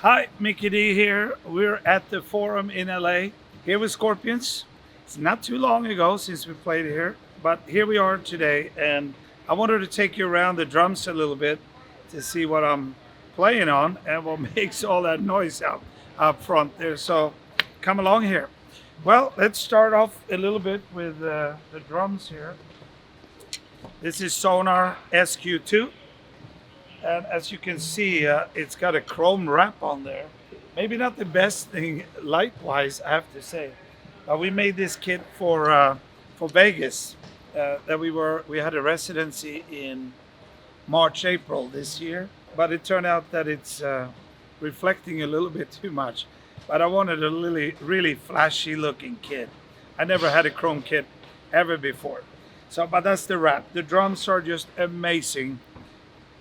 Hi, Mikkey Dee here. We're at the Forum in LA here with Scorpions. It's not too long ago since we played here, but here we are today, and I wanted to take you around the drums a little bit to see what I'm playing on and what makes all that noise up front there. So come along here. Well, let's start off a little bit with the drums here. This is Sonar SQ2. And as you can see, it's got a chrome wrap on there. Maybe not the best thing light-wise, I have to say. We made this kit for Vegas. That we had a residency in March, April this year, but it turned out that it's reflecting a little bit too much. But I wanted a really flashy-looking kit. I never had a chrome kit ever before. But that's the wrap. The drums are just amazing.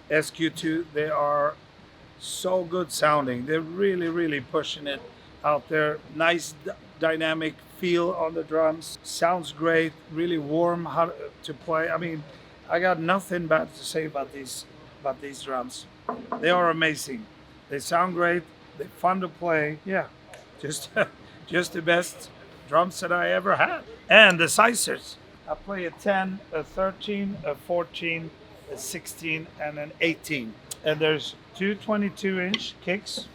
SQ2, they are so good sounding. They're really pushing it out there. Nice dynamic feel on the drums. Sounds great, really warm to play. I mean, I got nothing bad to say about these drums. They are amazing. They sound great. They're fun to play. Yeah, just just the best drums that I ever had. And the sizers. I play a 10, a 13, a 14, a 16 and an 18, and there's two 22-inch kicks,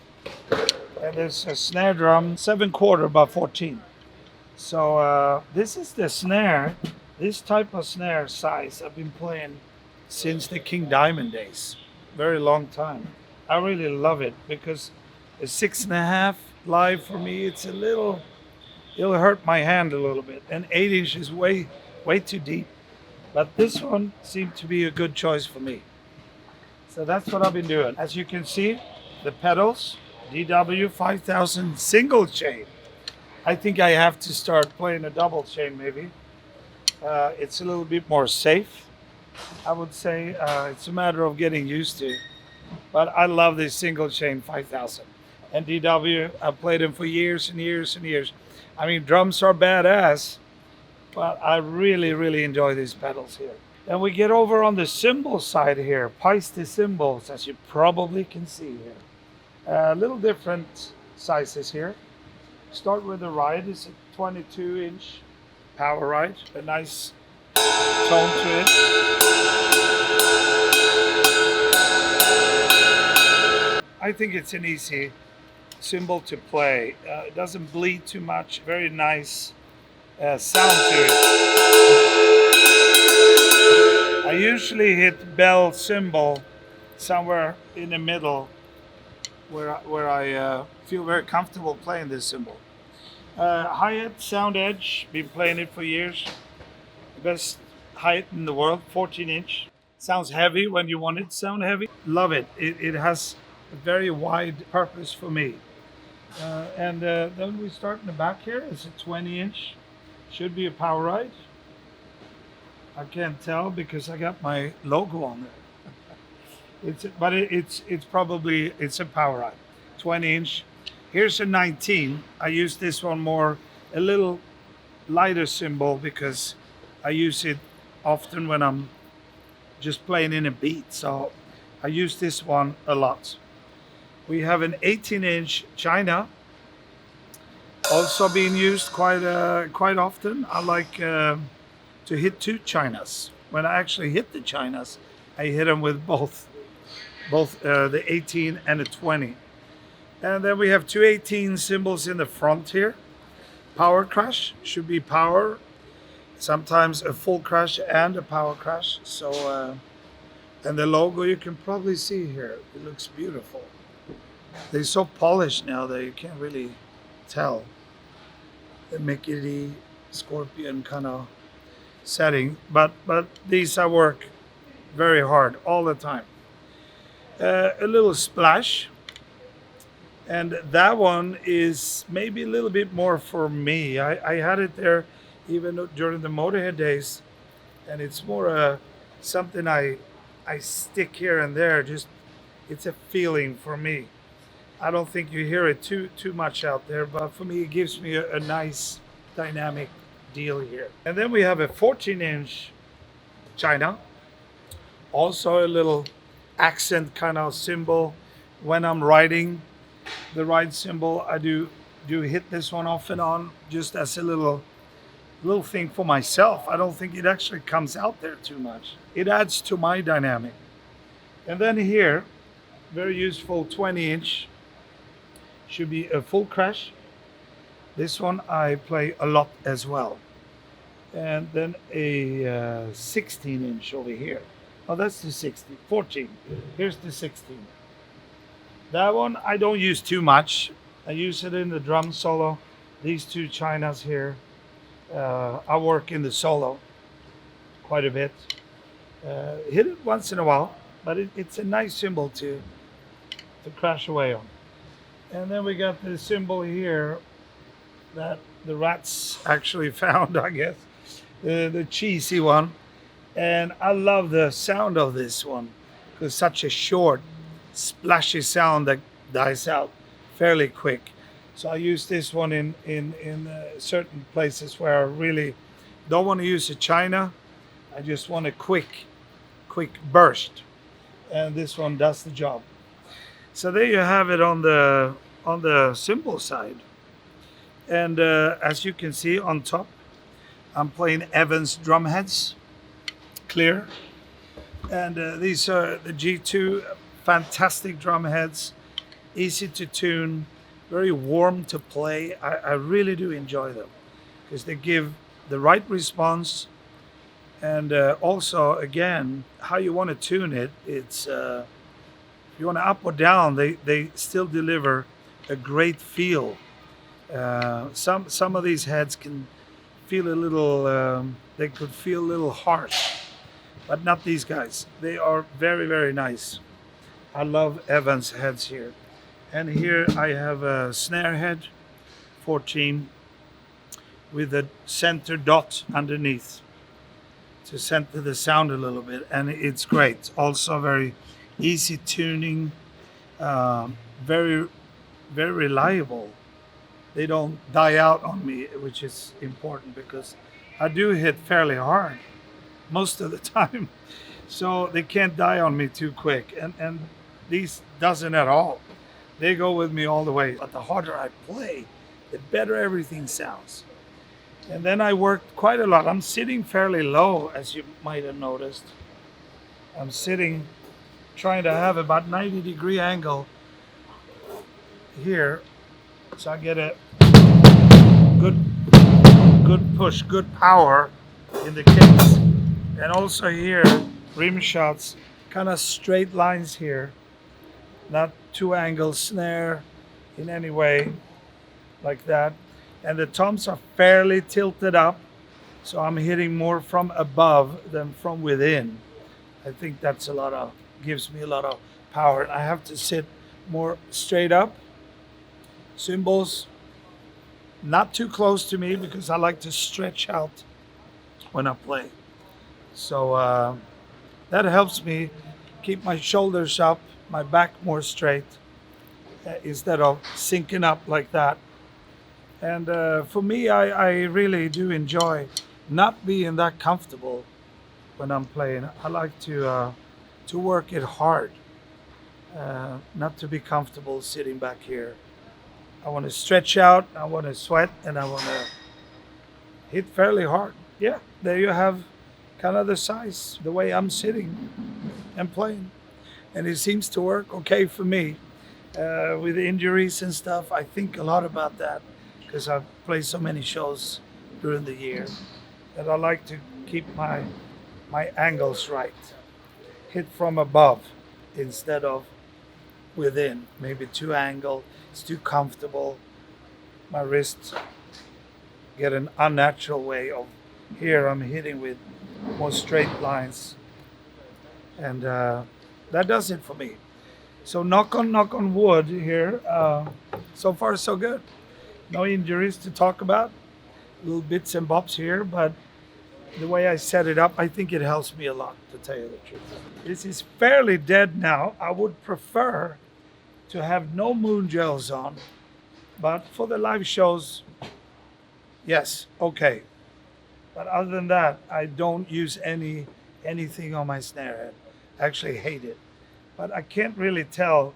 and there's a snare drum 7/4 by 14. So this is the snare. This type of snare size I've been playing since the King Diamond days, very long time. I really love it because a 6.5 live for me, it'll hurt my hand a little bit, and 8-inch is way too deep. But this one seemed to be a good choice for me. So that's what I've been doing. As you can see, the pedals, DW 5000 single chain. I think I have to start playing a double chain maybe. It's a little bit more safe, I would say. It's a matter of getting used to. But I love this single chain 5000. And DW, I've played them for years and years and years. I mean, drums are badass. But I really enjoy these pedals here. And we get over on the cymbal side here, Paiste cymbals, as you probably can see here. A little different sizes here. Start with the ride. It's a 22-inch power ride. A nice tone to it. I think it's an easy cymbal to play. It doesn't bleed too much. Very nice sound to it. I usually hit bell cymbal somewhere in the middle where I feel very comfortable playing this cymbal. Hi-hat Sound Edge, been playing it for years. The best hi-hat in the world, 14-inch. Sounds heavy when you want it to sound heavy. Love it. It has a very wide purpose for me. And then we start in the back here. It's a 20-inch. Should be a power ride. I can't tell because I got my logo on there. It's a power ride. 20-inch. Here's a 19. I use this one more, a little lighter cymbal because I use it often when I'm just playing in a beat. So I use this one a lot. We have an 18-inch China. Also being used quite often. I like to hit two Chinas. When I actually hit the Chinas, I hit them with both the 18 and the 20. And then we have two 18 cymbals in the front here. Power crash, should be power. Sometimes a full crash and a power crash. So, and the logo you can probably see here. It looks beautiful. They're so polished now that you can't really tell. The Mikkey Dee Scorpion kind of setting, but these I work very hard all the time. A little splash, and that one is maybe a little bit more for me. I had it there even during the Motorhead days, and it's more something I stick here and there. Just it's a feeling for me. I don't think you hear it too much out there, but for me it gives me a nice dynamic deal here. And then we have a 14-inch China, also a little accent kind of cymbal when I'm riding. the right cymbal. I do hit this one off and on just as a little thing for myself. I don't think it actually comes out there too much. It adds to my dynamic. And then here, very useful 20-inch, should be a full crash. This one I play a lot as well. And then a 16-inch over here. Oh, that's the 16, 14. Here's the 16. That one I don't use too much. I use it in the drum solo. These two Chinas here, I work in the solo quite a bit. Hit it once in a while, but it's a nice cymbal to crash away on. And then we got the cymbal here that the rats actually found, I guess, the cheesy one. And I love the sound of this one because such a short, splashy sound that dies out fairly quick. So I use this one in certain places where I really don't want to use a China. I just want a quick burst, and this one does the job. So there you have it on the cymbal side. And as you can see on top, I'm playing Evans drum heads, clear. And these are the G2, fantastic drum heads, easy to tune, very warm to play. I really do enjoy them because they give the right response. And also, again, how you want to tune it, it's if you want to up or down, they still deliver a great feel. Some of these heads can feel a little, they could feel a little harsh, but not these guys. They are very, very nice. I love Evans heads here. And here I have a snare head, 14, with a center dot underneath to center the sound a little bit, and it's great. Also very easy tuning, very, very reliable. They don't die out on me, which is important because I do hit fairly hard most of the time. So they can't die on me too quick. And these doesn't at all. They go with me all the way. But the harder I play, the better everything sounds. And then I worked quite a lot. I'm sitting fairly low, as you might have noticed. I'm sitting, trying to have about 90-degree angle here. So I get a good push, good power in the kicks. And also here, rim shots, kind of straight lines here. Not two angle snare in any way like that. And the toms are fairly tilted up, so I'm hitting more from above than from within. I think that's gives me a lot of power. I have to sit more straight up. Cymbals not too close to me because I like to stretch out when I play. So that helps me keep my shoulders up, my back more straight, instead of sinking up like that. And for me, I really do enjoy not being that comfortable when I'm playing. I like to work it hard, not to be comfortable sitting back here. I want to stretch out, I want to sweat, and I want to hit fairly hard. Yeah, there you have kind of the size, the way I'm sitting and playing. And it seems to work okay for me. With injuries and stuff, I think a lot about that because I've played so many shows during the year that I like to keep my angles right. Hit from above instead of within. Maybe too angled, it's too comfortable. My wrists get an unnatural way of here I'm hitting with more straight lines. And that does it for me. So knock on wood here. So far so good. No injuries to talk about. Little bits and bobs here, but the way I set it up, I think it helps me a lot, to tell you the truth. This is fairly dead now. I would prefer to have no moon gels on, but for the live shows, yes, okay. But other than that, I don't use anything on my snare head. I actually hate it. But I can't really tell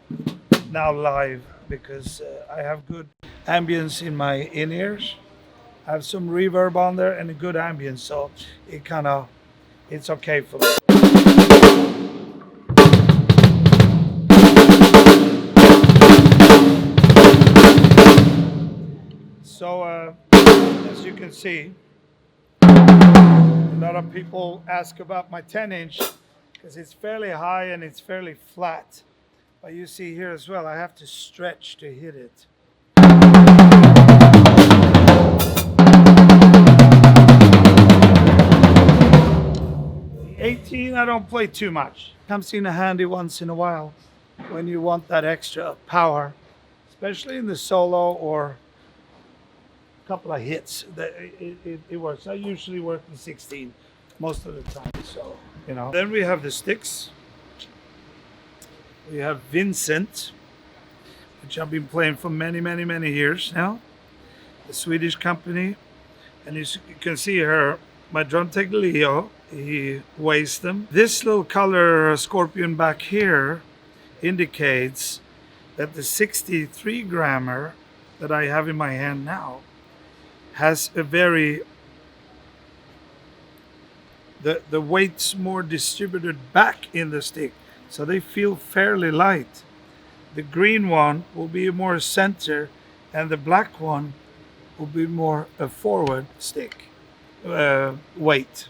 now live because I have good ambience in my in-ears. I have some reverb on there and a good ambience, so it's okay for me. So as you can see, a lot of people ask about my 10-inch because it's fairly high and it's fairly flat. But you see here as well, I have to stretch to hit it. The 18 I don't play too much. Comes in handy once in a while when you want that extra power, especially in the solo or a couple of hits. It works. I usually work the 16 most of the time, so Then we have the sticks. We have Vincent, which I've been playing for many years now. The Swedish company. And you can see here, my drum tech Leo, he weighs them. This little color scorpion back here indicates that the 63 grammer that I have in my hand now has a the weight's more distributed back in the stick, so they feel fairly light. The green one will be more center, and the black one will be more a forward stick weight.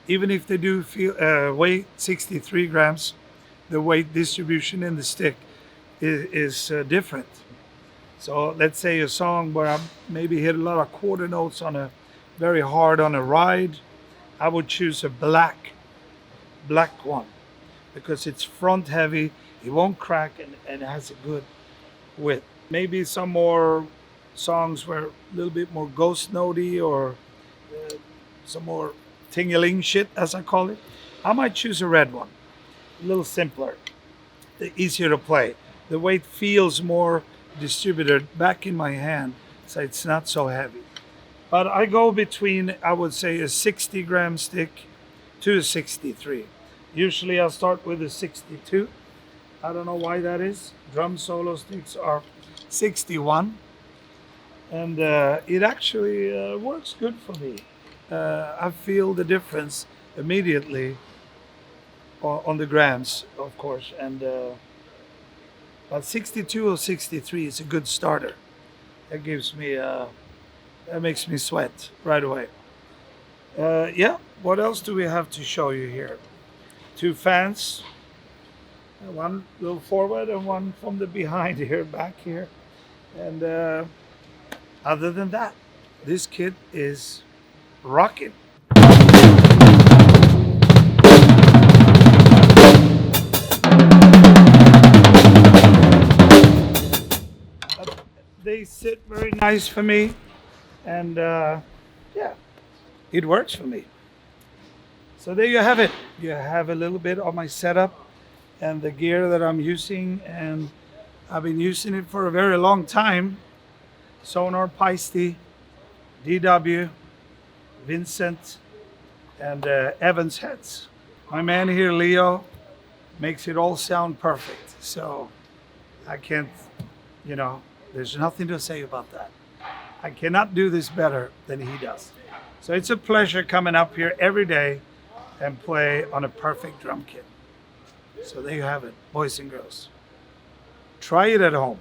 Even if they do feel weigh 63 grams, the weight distribution in the stick is different. So let's say a song where I maybe hit a lot of quarter notes very hard on a ride, I would choose a black one because it's front heavy, it won't crack, and it has a good width. Maybe some more songs were a little bit more ghost notey or some more tingling shit, as I call it. I might choose a red one, a little simpler, easier to play. The weight feels more distributed back in my hand, so it's not so heavy. But I go between, I would say, a 60 gram stick to a 63. Usually I'll start with a 62. I don't know why that is. Drum solo sticks are 61. And it actually works good for me. I feel the difference immediately on the grams, of course. And but 62 or 63 is a good starter. That gives me, that makes me sweat right away. Yeah, what else do we have to show you here? Two fans, one a little forward and one from the behind here, back here. And other than that, this kit is rocking. They sit very nice for me, and yeah, it works for me. So there you have it. You have a little bit of my setup and the gear that I'm using, and I've been using it for a very long time. Sonar, Peisty, DW, Vincent, and Evans heads. My man here, Leo, makes it all sound perfect. So I can't, there's nothing to say about that. I cannot do this better than he does. So it's a pleasure coming up here every day and play on a perfect drum kit. So there you have it, boys and girls. Try it at home.